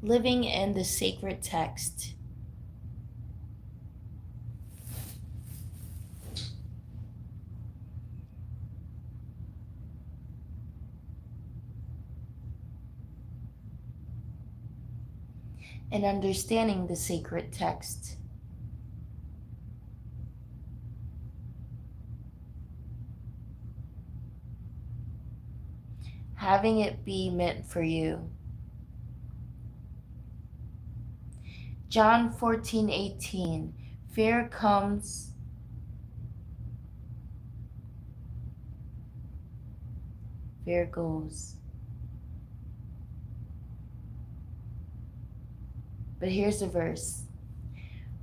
living in the sacred text. And understanding the sacred text. Having it be meant for you. John 14:18. Fear comes, fear goes. But here's the verse.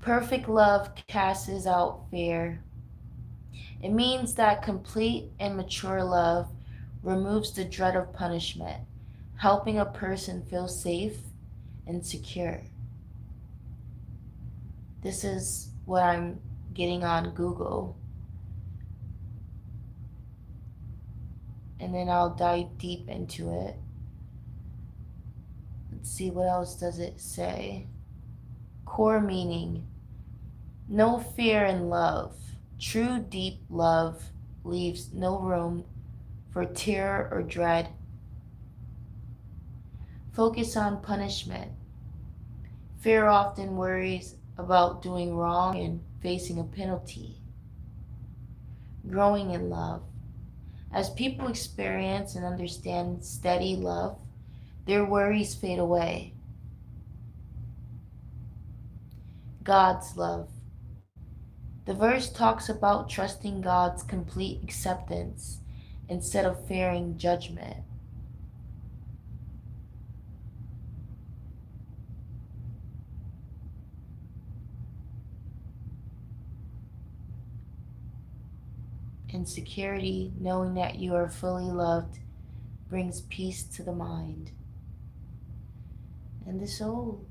Perfect love casts out fear. It means that complete and mature love removes the dread of punishment, helping a person feel safe and secure. This is what I'm getting on Google. And then I'll dive deep into it. Let's see, what else does it say? Core meaning. No fear in love. True deep love leaves no room for terror or dread. Focus on punishment. Fear often worries about doing wrong and facing a penalty. Growing in love. As people experience and understand steady love, their worries fade away. God's love. The verse talks about trusting God's complete acceptance instead of fearing judgment. And security, knowing that you are fully loved, brings peace to the mind and the soul.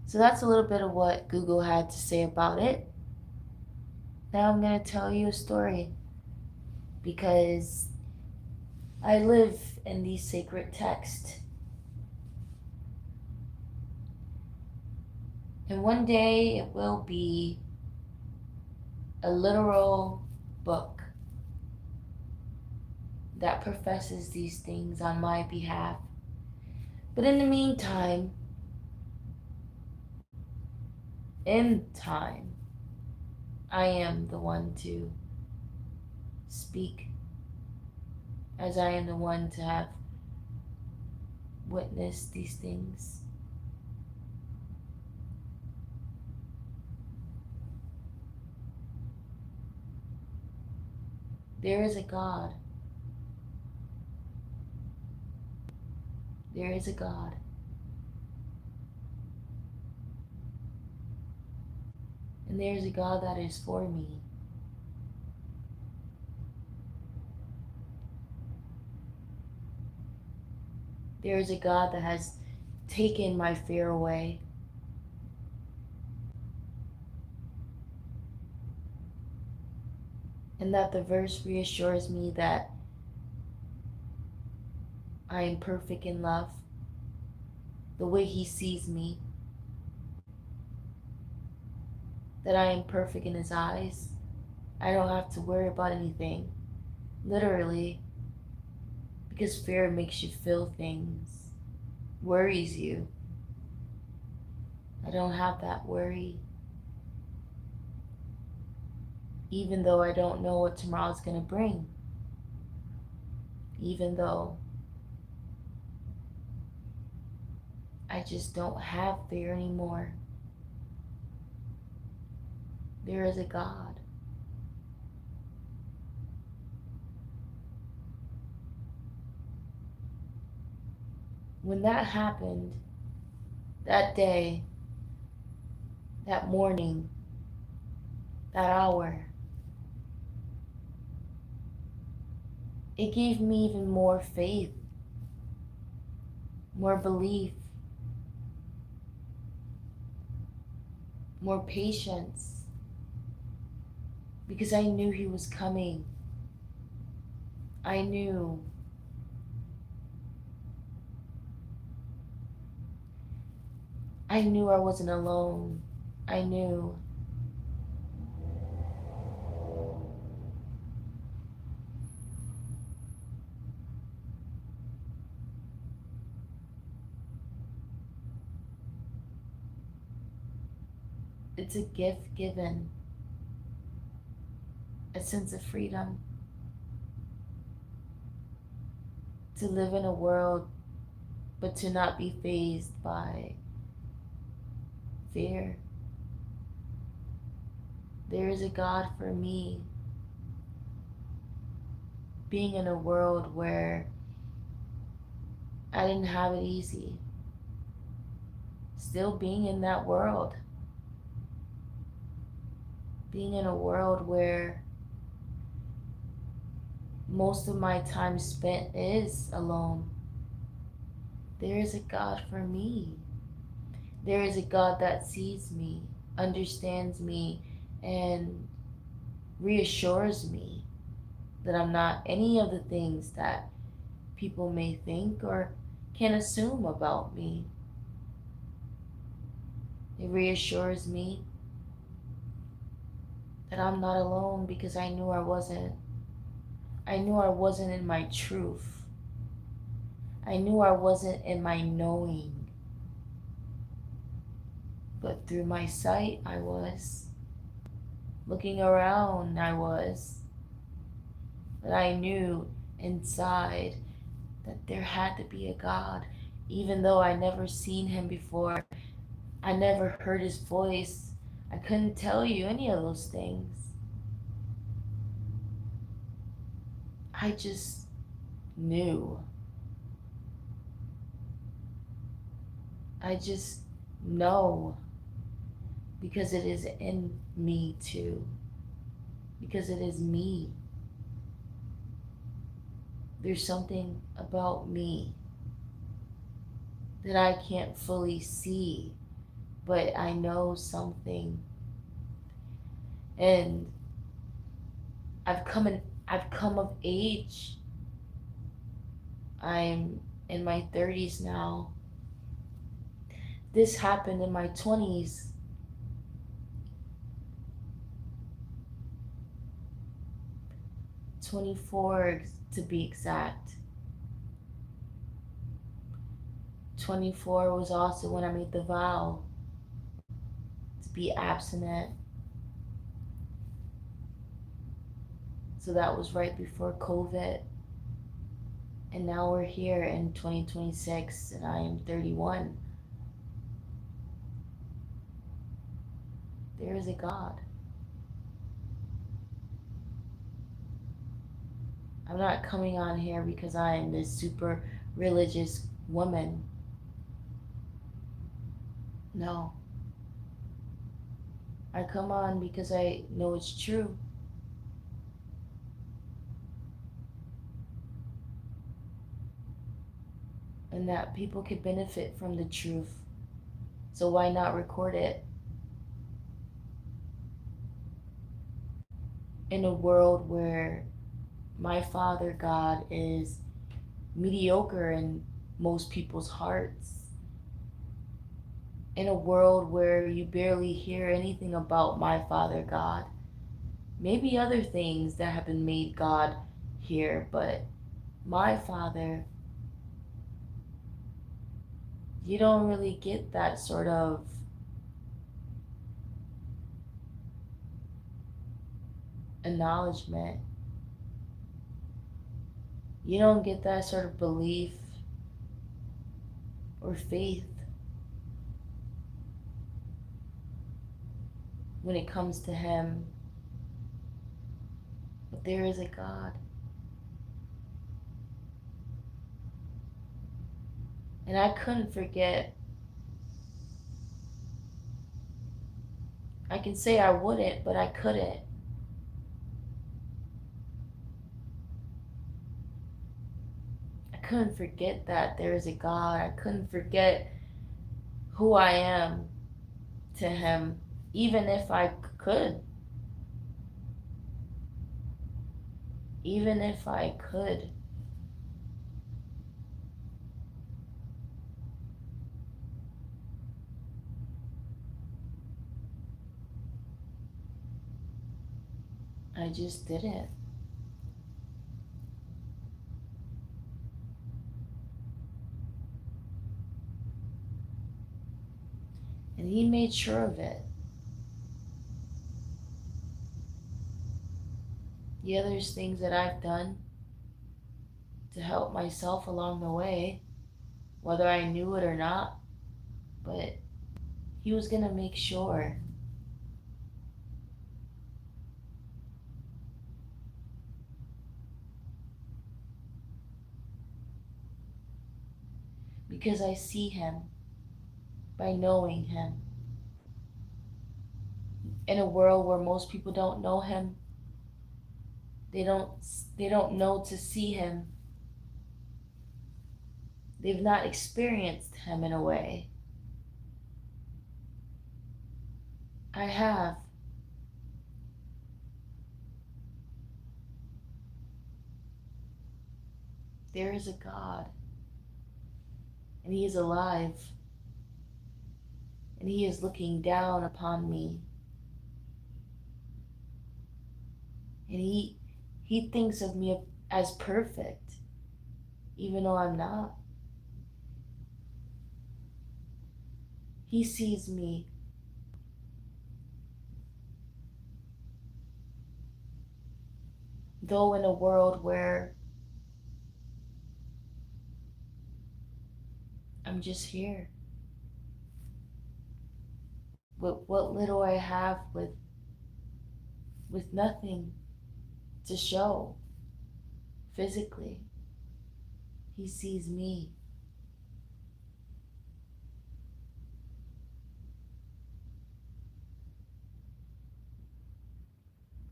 So that's a little bit of what Google had to say about it. Now I'm going to tell you a story because I live in the sacred text. And one day it will be a literal book that professes these things on my behalf. But in the meantime, in time, I am the one to speak, as I am the one to have witnessed these things. There is a God. There is a God. And there is a God that is for me. There is a God that has taken my fear away. And that the verse reassures me that I am perfect in love, the way He sees me, that I am perfect in His eyes. I don't have to worry about anything, literally, because fear makes you feel things, worries you. I don't have that worry. Even though I don't know what tomorrow's going to bring. Even though I just don't have fear anymore. There is a God. When that happened, that day, that morning, that hour, it gave me even more faith, more belief, more patience, because I knew He was coming. I knew I knew I wasn't alone. I knew. It's a gift given, a sense of freedom to live in a world, but to not be fazed by fear. There is a God for me. Being in a world where I didn't have it easy, still being in that world, being in a world where most of my time spent is alone. There is a God for me. There is a God that sees me, understands me, and reassures me that I'm not any of the things that people may think or can assume about me. It reassures me that I'm not alone because I knew I wasn't. I knew I wasn't in my truth. I knew I wasn't in my knowing. But through my sight, I was. Looking around, I was. But I knew inside that there had to be a God, even though I never seen him before. I never heard his voice. I couldn't tell you any of those things. I just knew. I just know because it is in me too. Because it is me. There's something about me that I can't fully see, but I know something. And I've come of age. I'm in my 30s now. This happened in my 20s. 24 to be exact. 24 was also when I made the vow to be abstinent. So that was right before COVID. And now we're here in 2026 and I am 31. There is a God. I'm not coming on here because I am this super religious woman. No. I come on because I know it's true. And that people could benefit from the truth. So why not record it? In a world where my Father God is mediocre in most people's hearts. In a world where you barely hear anything about my Father God. Maybe other things that have been made God here, but my Father, you don't really get that sort of acknowledgement. You don't get that sort of belief or faith when it comes to Him. But there is a God. And I couldn't forget. I can say I wouldn't, but I couldn't. I couldn't forget that there is a God. I couldn't forget who I am to Him, even if I could. Even if I could. I just didn't. And he made sure of it. Yeah, there's things that I've done to help myself along the way, whether I knew it or not, but he was going to make sure. Because I see him by knowing him. In a world where most people don't know him, they don't they don't know to see him. They've not experienced him in a way. I have. There is a God, and he is alive, and he is looking down upon me. And he thinks of me as perfect, even though I'm not. He sees me. Though in a world where I'm just here with what little I have, with nothing to show physically, he sees me.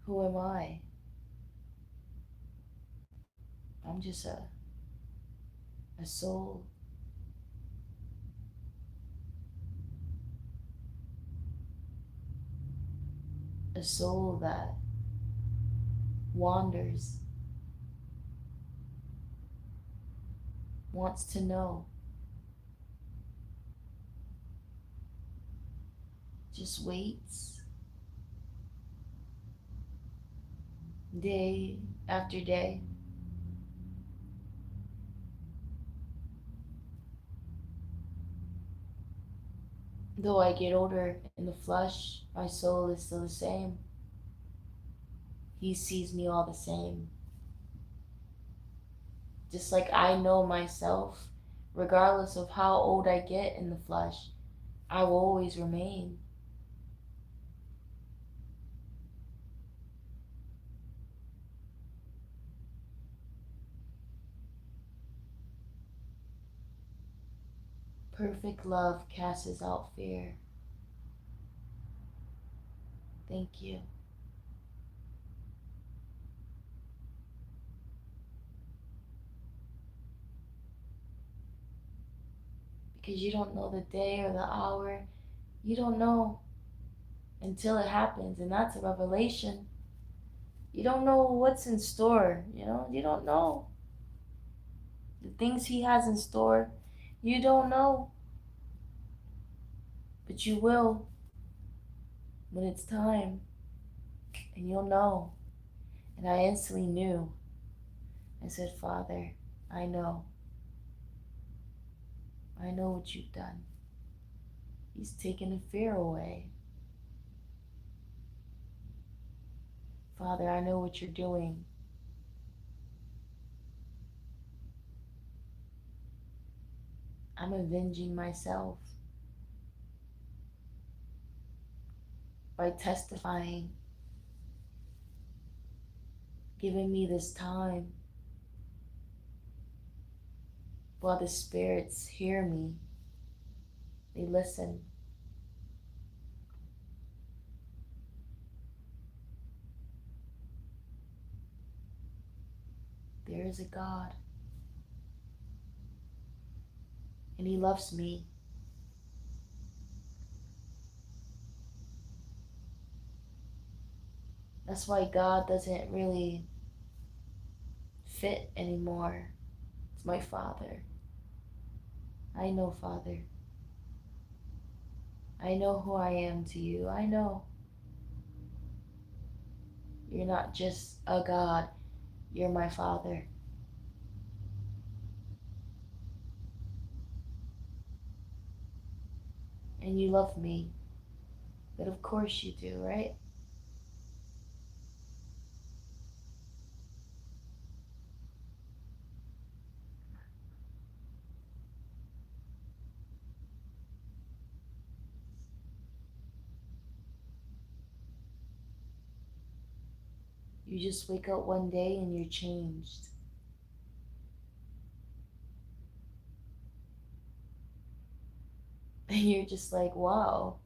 Who am I? I'm just a soul. A soul that wanders, wants to know, just waits day after day. Though I get older in the flesh, my soul is still the same. He sees me all the same. Just like I know myself, regardless of how old I get in the flesh, I will always remain. Perfect love casts out fear. Thank you. Because you don't know the day or the hour. You don't know until it happens, and that's a revelation. You don't know what's in store, you don't know the things he has in store. You don't know, but you will when it's time, and you'll know. And I instantly knew. I said, Father, I know. I know what you've done. He's taken the fear away. Father, I know what you're doing. I'm avenging myself by testifying, giving me this time while the spirits hear me. They listen. There is a God, and he loves me. That's why God doesn't really fit anymore. It's my Father. I know, Father. I know who I am to you. I know. You're not just a God, you're my Father. And you love me. But of course you do, right? You just wake up one day and you're changed. And you're just like, wow,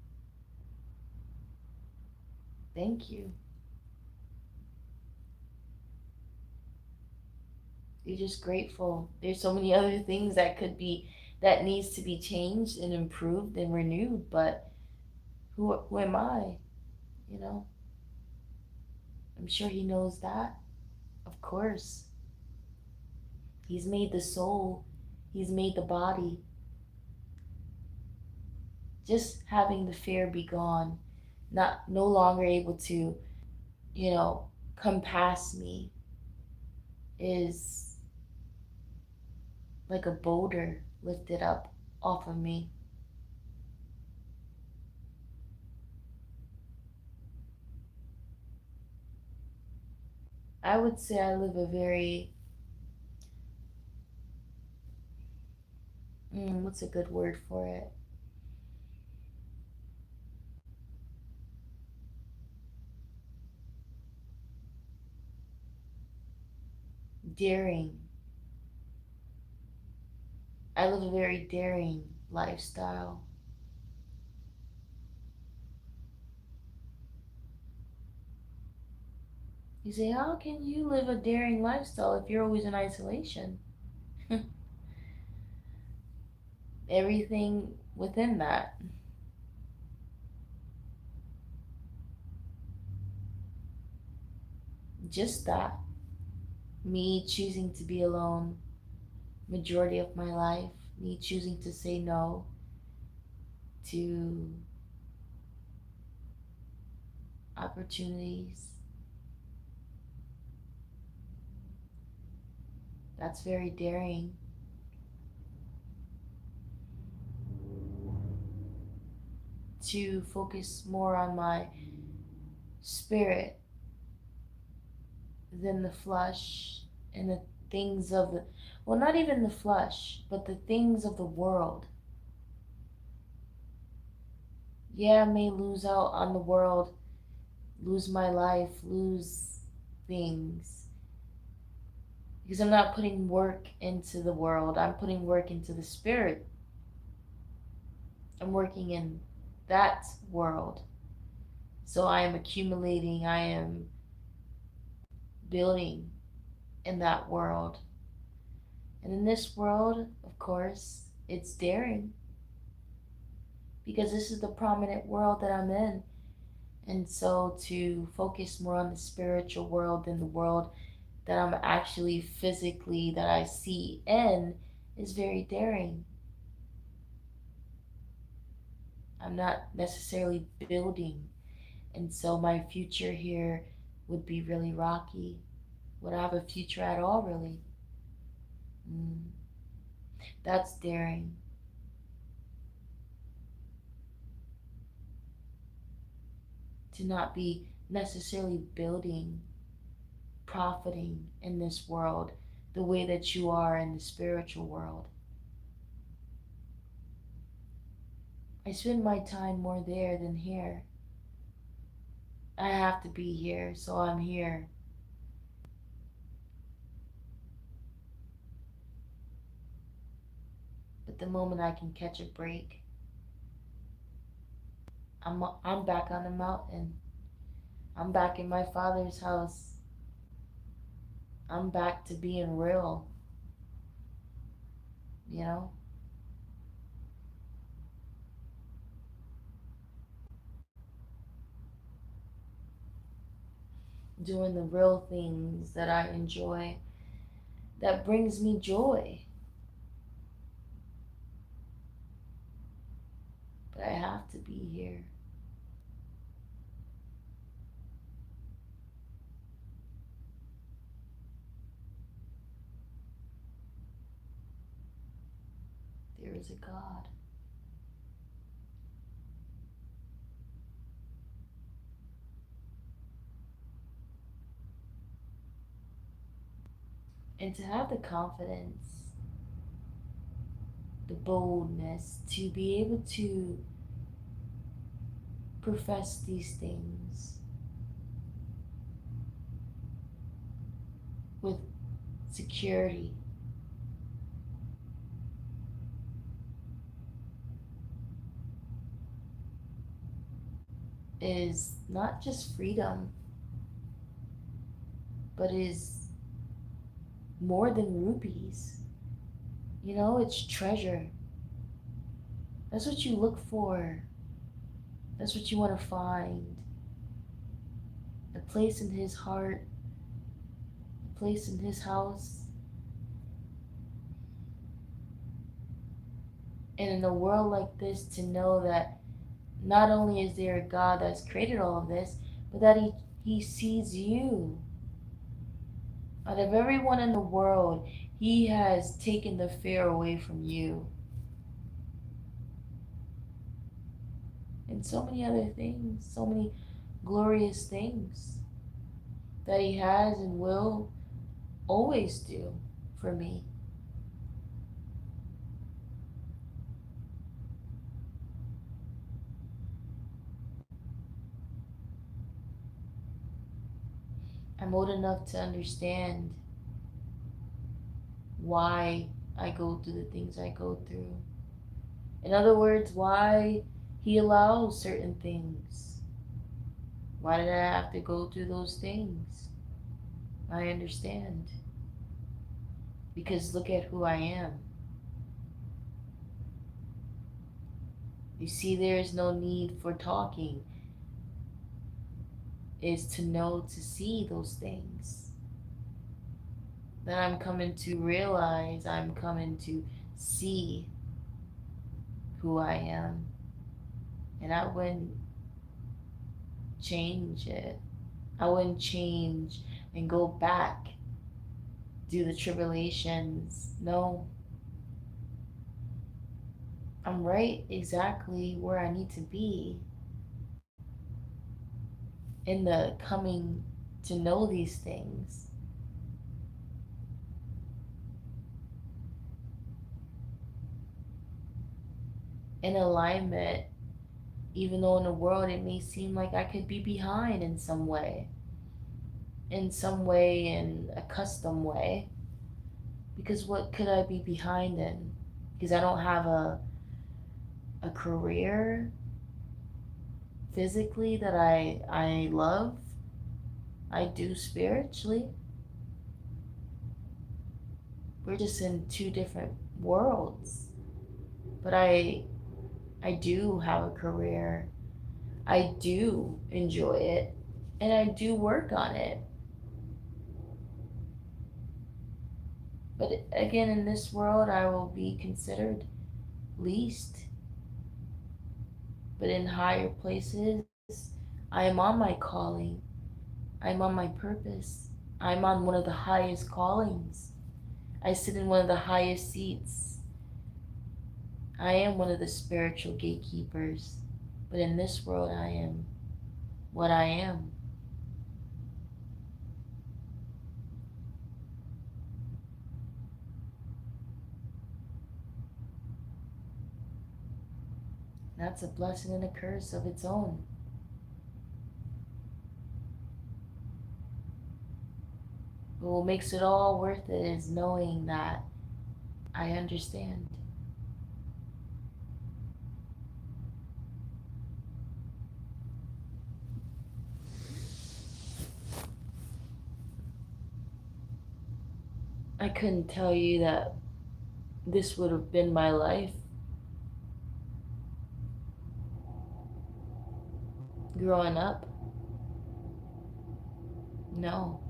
thank you. You're just grateful. There's so many other things that could be, that needs to be changed and improved and renewed, but who am I? You know, I'm sure he knows that. Of course. He's made the soul, he's made the body. Just having the fear be gone, not no longer able to, you know, come past me is like a boulder lifted up off of me. I would say I live a very, what's a good word for it? Daring. I live a very daring lifestyle. You say, how can you live a daring lifestyle if you're always in isolation? Everything within that. Just that. Me choosing to be alone majority of my life. Me choosing to say no to opportunities. That's very daring. To focus more on my spirit than the flesh and the things of the, well, not even the flesh, but the things of the world. Yeah, I may lose out on the world, lose my life, lose things. Because I'm not putting work into the world, I'm putting work into the spirit. I'm working in that world. So I am accumulating, I am building in that world. And in this world, of course, it's daring because this is the prominent world that I'm in. And so to focus more on the spiritual world than the world that I'm actually physically, that I see in, is very daring. I'm not necessarily building. And so my future here would be really rocky. Would I have a future at all, really? Mm, that's daring. To not be necessarily building, profiting in this world the way that you are in the spiritual world. I spend my time more there than here. I have to be here, so I'm here. But the moment I can catch a break, I'm back on the mountain. I'm back in my father's house. I'm back to being real, you know? Doing the real things that I enjoy, that brings me joy. But I have to be here. is a God. And to have the confidence, the boldness to be able to profess these things with security is not just freedom, but is more than rupees. You know, it's treasure. That's what you look for. That's what you want to find. A place in his heart, a place in his house. And in a world like this, to know that not only is there a God that's created all of this, but that he sees you. Out of everyone in the world, he has taken the fear away from you. And so many other things, so many glorious things that he has and will always do for me. I'm old enough to understand why I go through the things I go through. In other words, why he allows certain things. Why did I have to go through those things? I understand. Because look at who I am. You see, there is no need for talking, is to know, to see those things. That I'm coming to realize, I'm coming to see who I am. And I wouldn't change it. I wouldn't change and go back, do the tribulations. No, I'm right exactly where I need to be in the coming to know these things. In alignment, even though in the world it may seem like I could be behind in some way, in a custom way. Because what could I be behind in? Because I don't have a career physically that I love. I do spiritually. We're just in two different worlds. But I do have a career. I do enjoy it and I do work on it. But again, in this world, I will be considered least. But in higher places, I am on my calling. I'm on my purpose. I'm on one of the highest callings. I sit in one of the highest seats. I am one of the spiritual gatekeepers. But in this world, I am what I am. That's a blessing and a curse of its own. But what makes it all worth it is knowing that I understand. I couldn't tell you that this would have been my life growing up. No,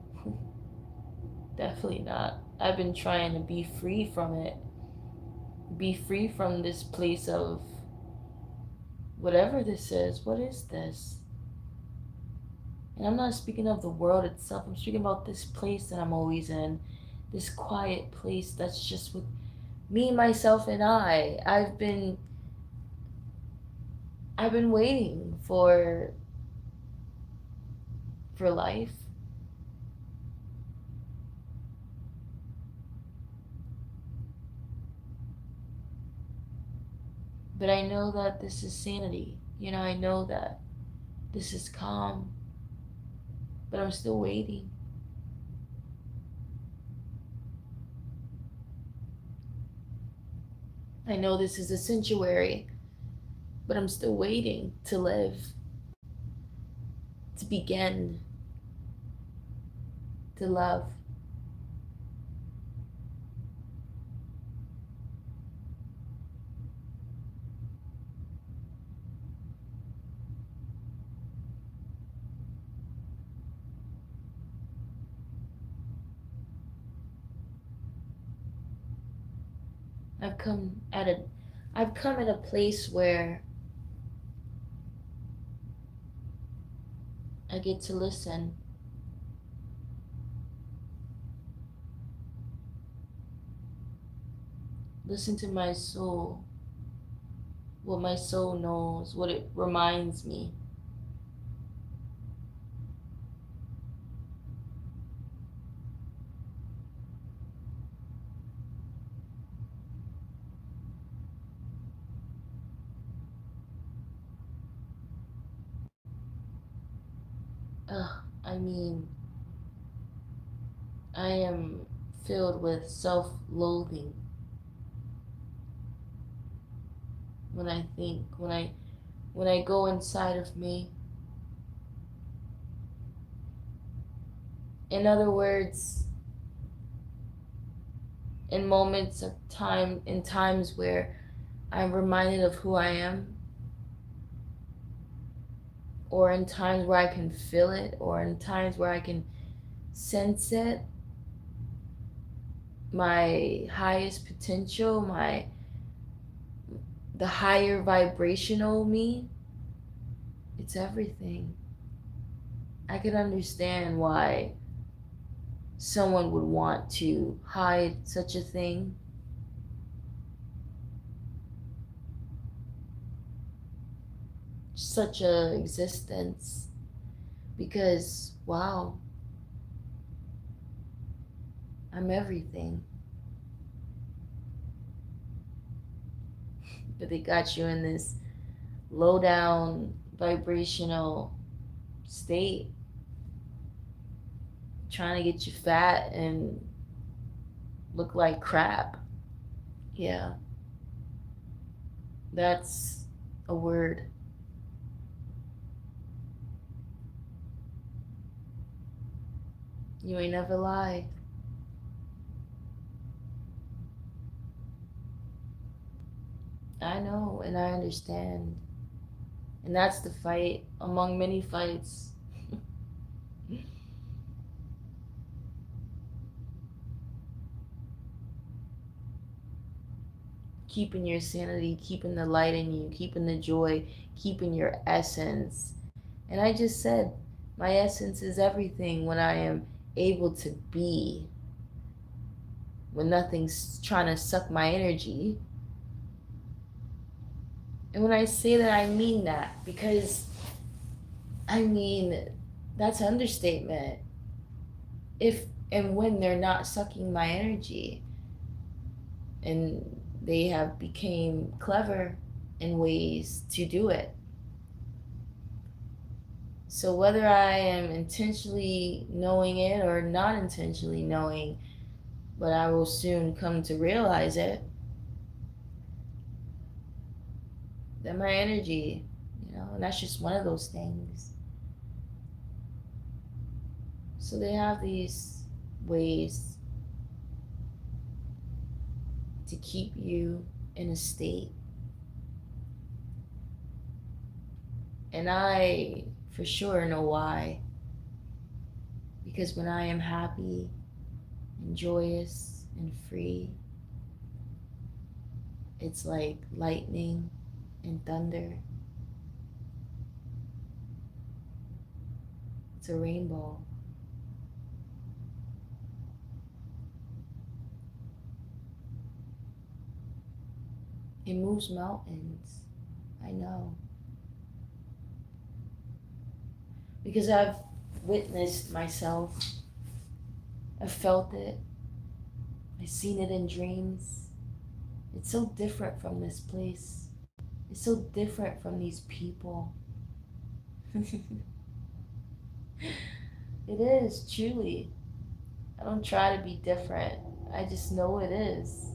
definitely not. I've been trying to be free from it, be free from this place of whatever this is. What is this? And I'm not speaking of the world itself, I'm speaking about this place that I'm always in, this quiet place that's just with Me, myself, and I've been waiting for life. But I know that this is sanity. I know that this is calm, but I'm still waiting. I know this is a sanctuary, but I'm still waiting to live, to begin, to love. I've come at a I've come at a place where I get to listen. Listen to my soul, what my soul knows, what it reminds me. Ugh, I mean, I am filled with self-loathing when I think, when I go inside of me. In other words, in moments of time, in times where I'm reminded of who I am, or in times where I can feel it, or in times where I can sense it, my highest potential, the higher vibrational me, it's everything. I can understand why someone would want to hide such a thing. Such a existence, because wow, I'm everything. But they got you in this low down vibrational state, trying to get you fat and look like crap. Yeah, that's a word. You ain't never lie. I know and I understand. And that's the fight among many fights. Keeping your sanity, keeping the light in you, keeping the joy, keeping your essence. And I just said, my essence is everything when I am able to be, when nothing's trying to suck my energy. And when I say that, I mean that because, I mean, that's an understatement. If and when they're not sucking my energy and they have became clever in ways to do it. So whether I am intentionally knowing it or not intentionally knowing, but I will soon come to realize it, that my energy, and that's just one of those things. So they have these ways to keep you in a state. And I for sure know why. Because when I am happy and joyous and free, it's like lightning and thunder. It's a rainbow. It moves mountains. I know. Because I've witnessed myself. I've felt it. I've seen it in dreams. It's so different from this place. It's so different from these people. It is, truly. I don't try to be different. I just know it is.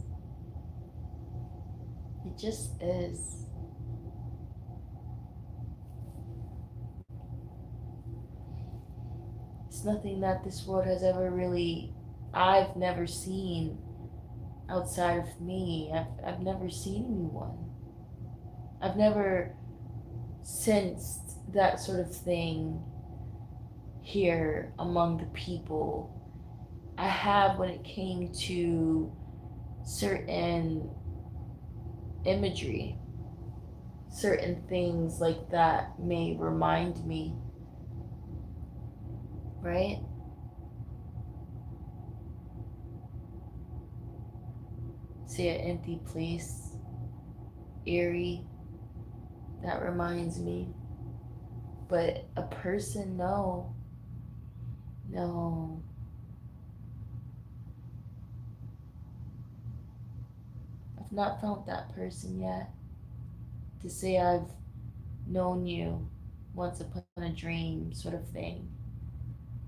It just is. It's nothing that this world has ever really, I've never seen outside of me. I've never seen anyone. I've never sensed that sort of thing here among the people. I have when it came to certain imagery, certain things like that may remind me, right? See an empty place, eerie, that reminds me. But a person, no. No. I've not found that person yet. To say I've known you once upon a dream sort of thing.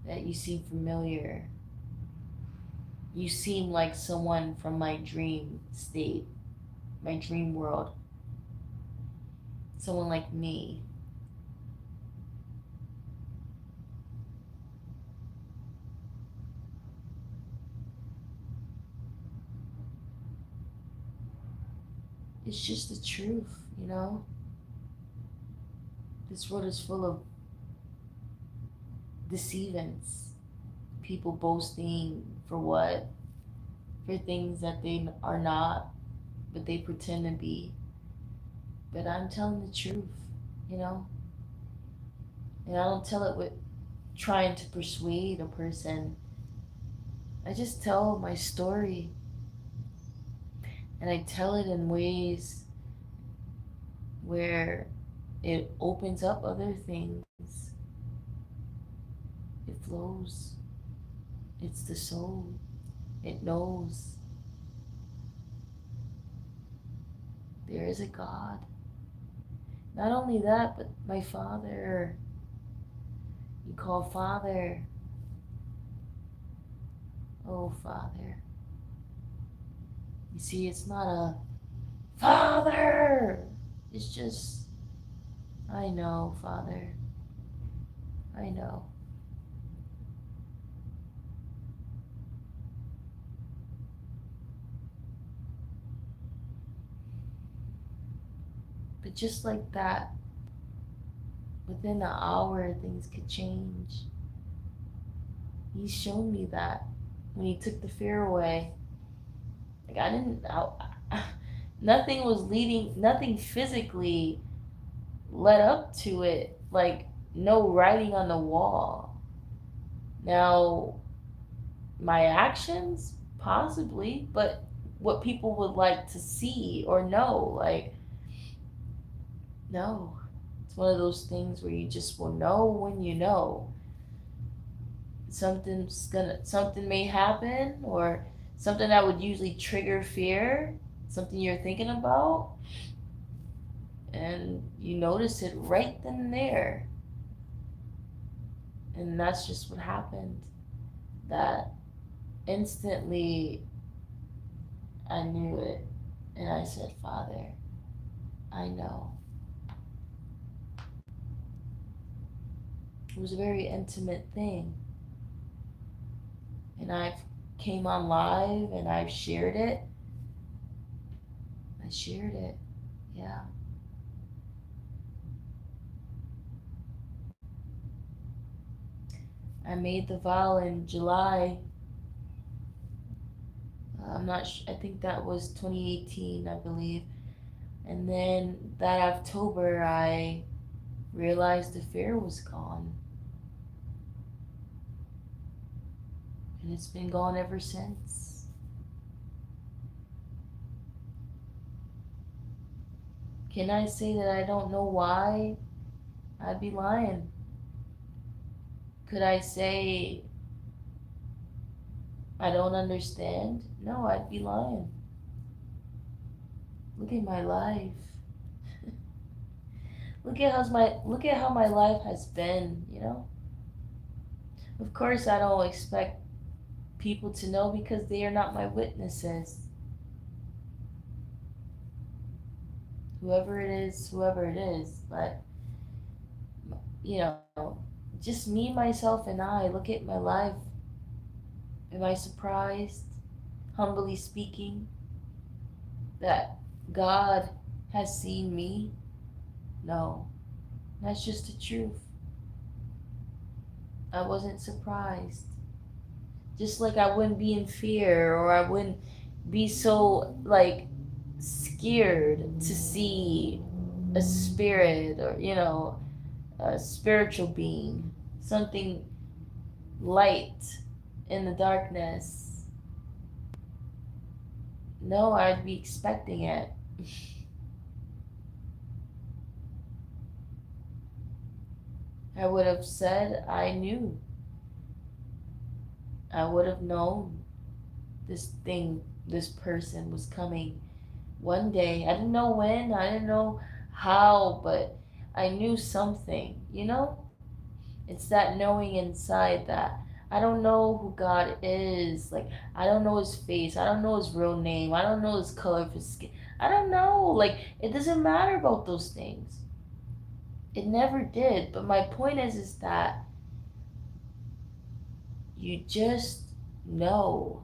That you seem familiar. You seem like someone from my dream state, my dream world. Someone like me. It's just the truth, you know? This world is full of deceivance. People boasting for what? For things that they are not, but they pretend to be. But I'm telling the truth, you know? And I don't tell it with trying to persuade a person. I just tell my story. And I tell it in ways where it opens up other things. It flows. It's the soul. It knows there is a God. Not only that, but my Father. You call Father. Oh, Father. You see, it's not a Father. It's just, I know, Father. I know. But just like that, within an hour, things could change. He's shown me that when he took the fear away. Like, I didn't, nothing was leading, nothing physically led up to it. Like, no writing on the wall. Now, my actions, possibly, but what people would like to see or know, like, no. It's one of those things where you just will know when you know. Something may happen, or something that would usually trigger fear, something you're thinking about, and you notice it right then and there. And that's just what happened. That instantly I knew it. And I said, Father, I know. It was a very intimate thing. And I've came on live and I've shared it. I shared it. Yeah. I made the vow in July. I'm not I think that was 2018, I believe. And then that October, I realized the fear was gone. And it's been gone ever since. Can I say that I don't know why? I'd be lying. Could I say I don't understand? No, I'd be lying. Look at my life. Look at how my life has been, you know? Of course I don't expect people to know because they are not my witnesses. Whoever it is, but you know, just me, myself, and I look at my life. Am I surprised, humbly speaking, that God has seen me? No, that's just the truth. I wasn't surprised. Just like I wouldn't be in fear, or I wouldn't be so like scared to see a spirit, or a spiritual being, something light in the darkness. No, I'd be expecting it. I would have said I knew. I would have known this person was coming one day. I didn't know when, I didn't know how, but I knew something, you know? It's that knowing inside that I don't know who God is. Like, I don't know his face. I don't know his real name. I don't know his color of his skin. I don't know. Like, it doesn't matter about those things. It never did. But my point is that you just know.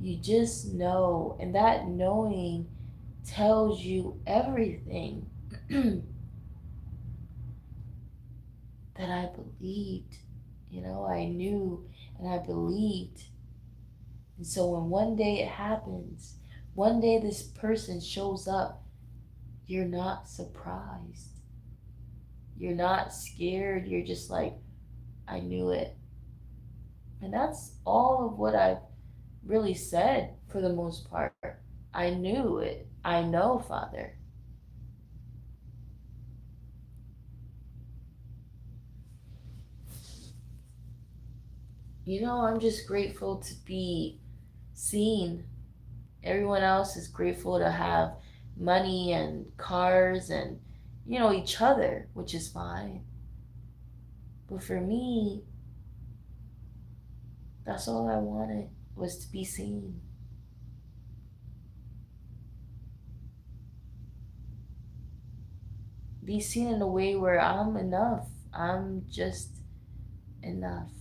You just know. And that knowing tells you everything that I believed. I knew and I believed. And so when one day it happens, one day this person shows up, you're not surprised. You're not scared. You're just like, I knew it. And that's all of what I've really said for the most part. I knew it. I know, Father. I'm just grateful to be seen. Everyone else is grateful to have money and cars and, each other, which is fine. But for me, that's all I wanted was to be seen. Be seen in a way where I'm enough. I'm just enough.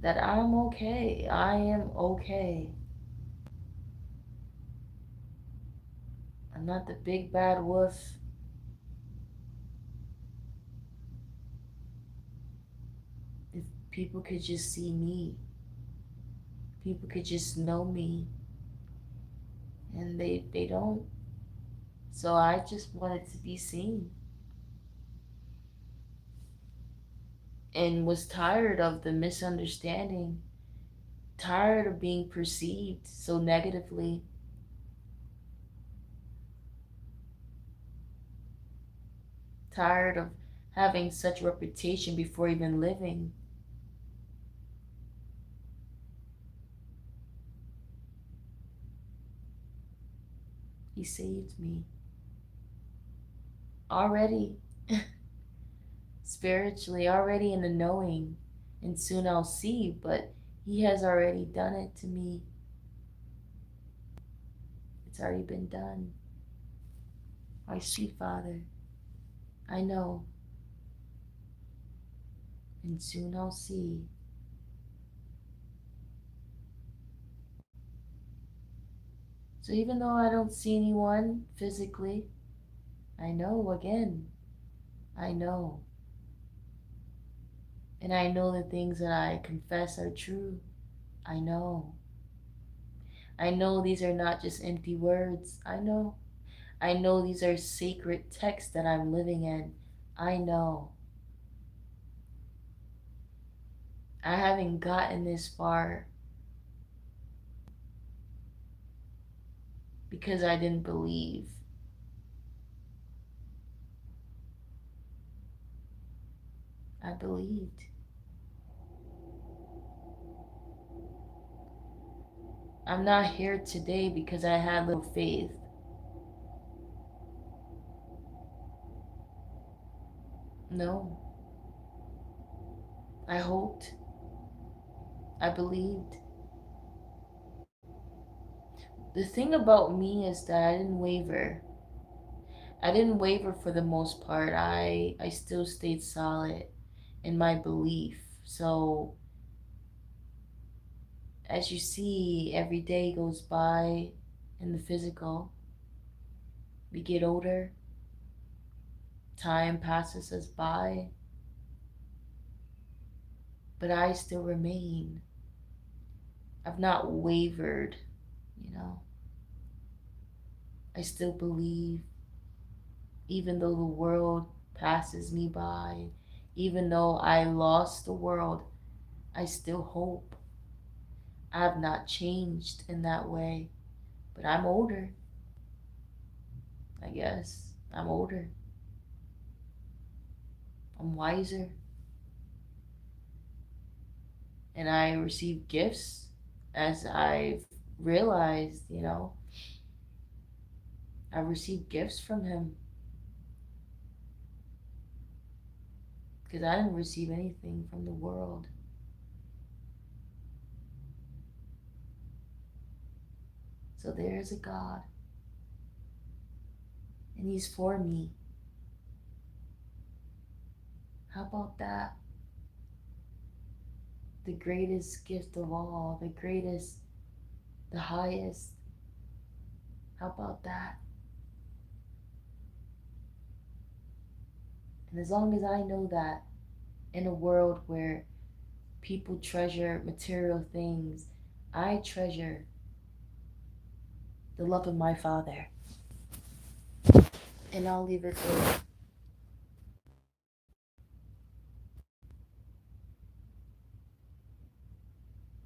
That I'm okay. I am okay. I'm not the big bad wolf. If people could just see me, people could just know me, and they don't. So I just wanted to be seen and was tired of the misunderstanding, tired of being perceived so negatively, tired of having such reputation before even living. He saved me already, spiritually, already in the knowing, and soon I'll see, but He has already done it to me. It's already been done. I see, Father. I know, and soon I'll see. So even though I don't see anyone physically, I know again. I know. And I know the things that I confess are true. I know. I know these are not just empty words. I know. I know these are sacred texts that I'm living in. I know. I haven't gotten this far because I didn't believe. I believed. I'm not here today because I had little faith. No. I hoped. I believed. The thing about me is that I didn't waver. I didn't waver for the most part. I still stayed solid in my belief. So as you see, every day goes by in the physical. We get older. Time passes us by. But I still remain. I've not wavered, you know. I still believe, even though the world passes me by, even though I lost the world, I still hope. I have not changed in that way, but I'm older, I guess. I'm older. I'm wiser. And I receive gifts as I've realized, I received gifts from him because I didn't receive anything from the world. So there is a God, and He's for me. How about that? The greatest gift of all, the greatest, the highest. How about that? And as long as I know that, in a world where people treasure material things, I treasure the love of my Father. And I'll leave it there.